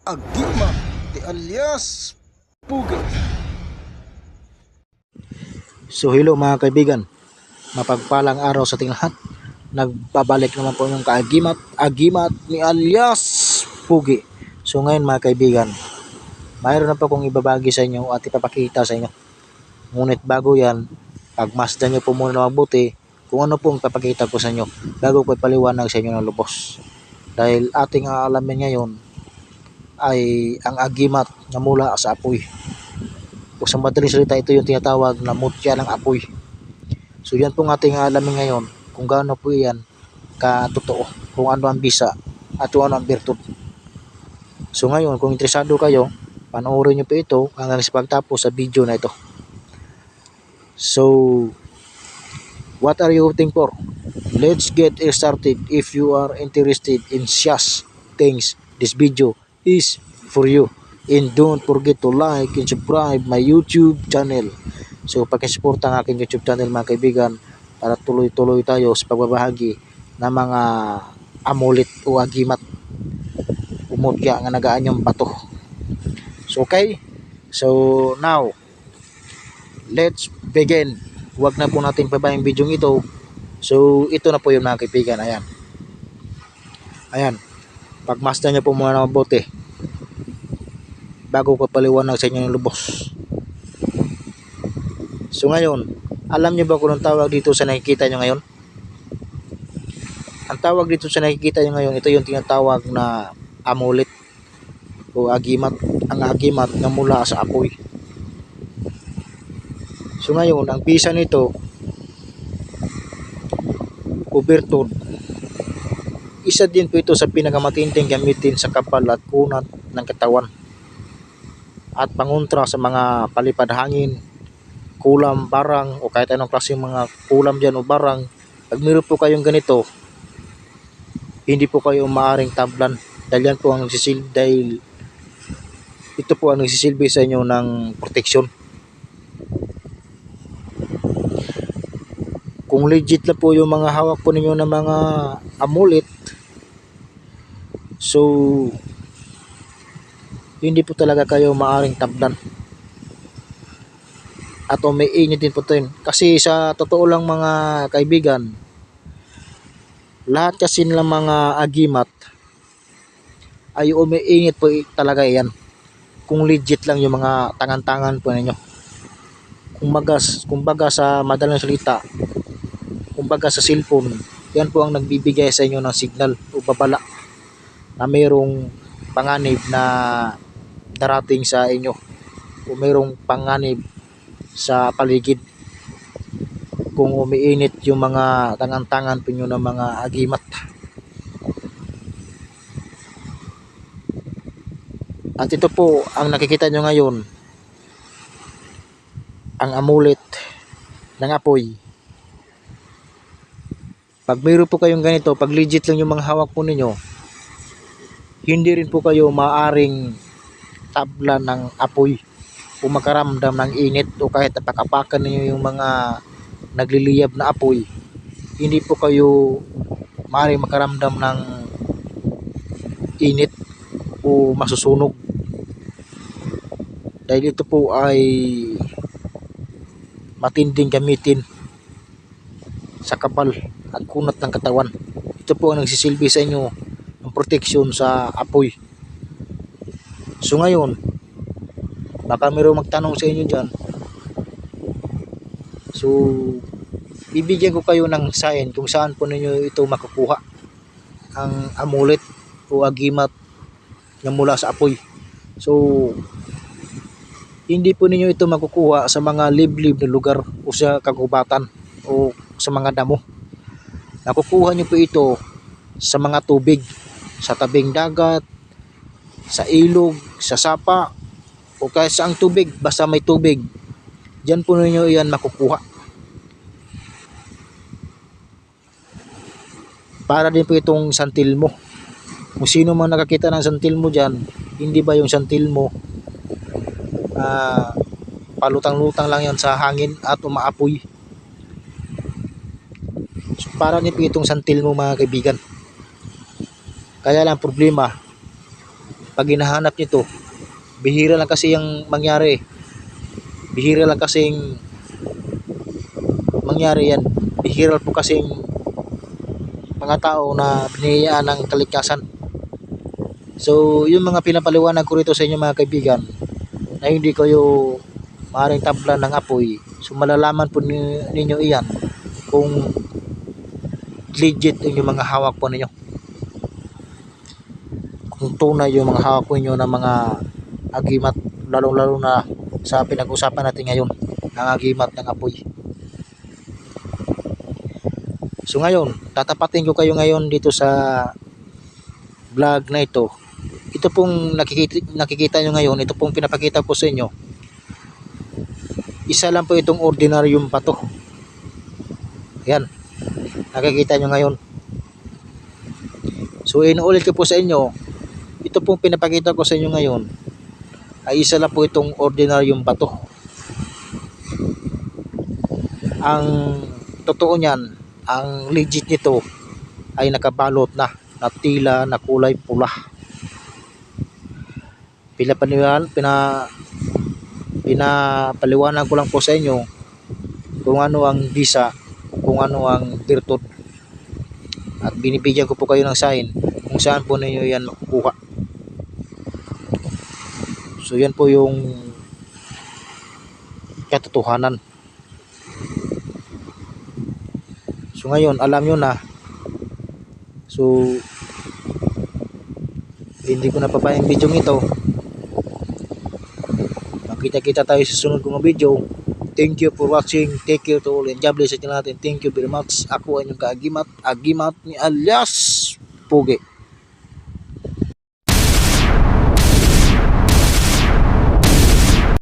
Agima de alias Pugi. So hello mga kaibigan, mapagpalang araw sa ating lahat. Nagbabalik naman po yung agimat ni alias Pugi. So ngayon mga kaibigan, mayroon na po akong ibabagi sa inyo at ipapakita sa inyo. Ngunit bago yan, pagmasdan nyo po muna na mabuti kung ano pong ipapakita ko sa inyo bago ko ipaliwanag sa inyo ng lubos. Dahil ating aalamin ngayon ay ang agimat na mula sa apoy. O sa madaling salita, ito yung tinatawag na mutya ng apoy. So yan pong ating alamin ngayon kung gaano po yan katotoo, kung ano ang bisa at kung ano ang virtud. So ngayon, kung interesado kayo, panoorin nyo po ito hanggang sa pagtapos sa video na ito. So, what are you waiting for? Let's get started. If you are interested in such things, this video is for you. And don't forget to like and subscribe my YouTube channel. So pakisuporta ang aking YouTube channel mga kaibigan para tuloy-tuloy tayo sa pagbabahagi ng mga amulet o agimat umutya nga nagaanyong bato. So okay, so now let's begin. Huwag na po natin pabayang video ito. So ito na po yung mga kaibigan. Ayan, pagmasdan nyo po muna ng mabuti bago ko paliwanag sa inyo ng lubos. So ngayon, alam niyo ba kung anong tawag dito sa nakikita nyo ngayon? Ang tawag dito sa nakikita nyo ngayon, ito yung tinatawag na amulet o agimat. Ang agimat na mula sa apoy. So ngayon, ang bisa nito o virtud, isa din po ito sa pinakamatinding gamitin sa kapal at kunat ng katawan at pangontra sa mga palipad hangin, kulam, barang o kahit anong klaseng mga kulam dyan o barang. Pag meron po kayong ganito, hindi po kayo maaring tablan dahil yan po ang nagsisilbi, dahil ito po ang nagsisilbi sa inyo ng proteksyon. Kung legit na po yung mga hawak po ninyo ng mga amulet, so hindi po talaga kayo maaring tablan. At umiinit din po ito yun. Kasi sa totoo lang mga kaibigan, lahat kasi nilang mga agimat ay umiinit po talaga yan. Kung legit lang yung mga tangan-tangan po ninyo. Kumbaga sa madalang salita, kumbaga sa cellphone, yan po ang nagbibigay sa inyo ng signal o babala na mayroong panganib na darating sa inyo o mayroong panganib sa paligid. Kung umiinit yung mga tangan-tangan po nyo ng mga agimat. At ito po ang nakikita nyo ngayon, ang amulet ng apoy. Pag mayroon po kayong ganito, pag legit lang yung mga hawak po ninyo, hindi rin po kayo maaring tabla ng apoy o makaramdam ng init o kahit napakapakan ninyo yung mga nagliliyab na apoy, hindi po kayo maaaring makaramdam ng init o masusunog. Dahil ito po ay matinding gamitin sa kapal at kunat ng katawan. Ito po ang nagsisilbi sa inyo ng proteksyon sa apoy. So ngayon, baka mayroong magtanong sa inyo dyan. So bibigyan ko kayo ng sign kung saan po ninyo ito makukuha, ang amulet o agimat na mula sa apoy. So hindi po ninyo ito makukuha sa mga liblib na lugar o sa kagubatan o sa mga damo. Nakukuha nyo po ito sa mga tubig, sa tabing dagat, sa ilog, sa sapa o kahit saang tubig, basta may tubig, dyan po ninyo yan makukuha. Para din po itong santilmo. Kung sino man nakakita ng santilmo dyan, hindi ba yung santilmo palutang-lutang lang yan sa hangin at umaapoy. So, para din po itong santilmo mga kaibigan. Kaya lang problema, pag hinahanap nyo to, bihira lang kasi yung mangyari. Bihira lang kasing mangyari yan. Bihira po kasing mga tao na biniyayaan ng kalikasan. So, yung mga pinapaliwanag ko rito sa inyo mga kaibigan, na hindi kayo maaaring tablan ng apoy. So, malalaman po ninyo iyan kung legit yung mga hawak po ninyo. Kung tunay yung mga hawak po ninyo ng mga agimat, lalong-lalo na sa pinag-usapan natin ngayon, ang agimat ng apoy. So ngayon, tatapatin ko kayo ngayon dito sa vlog na ito. Ito pong nakikita nyo ngayon, ito pong pinapakita ko sa inyo. Isa lang po itong ordinaryong bato. Yan, nakikita nyo ngayon. So inuulit ko po sa inyo, ito pong pinapakita ko sa inyo ngayon ay isa lang po itong ordinaryong bato. Ang totoo niyan, ang legit nito ay nakabalot na tila na kulay pula. Pinapaliwanag ko lang po sa inyo kung ano ang bisa, kung ano ang virtud, at binibigyan ko po kayo ng sign kung saan po ninyo yan makukuha. So yan po yung katotohanan. So ngayon, alam nyo na. So hindi ko na papayin video ito. Magkita-kita tayo sa sunod kong video. Thank you for watching. Take care to all and God bless sa natin. Thank you very much. Ako ang inyong kaagimat, agimat ni alias Pugi.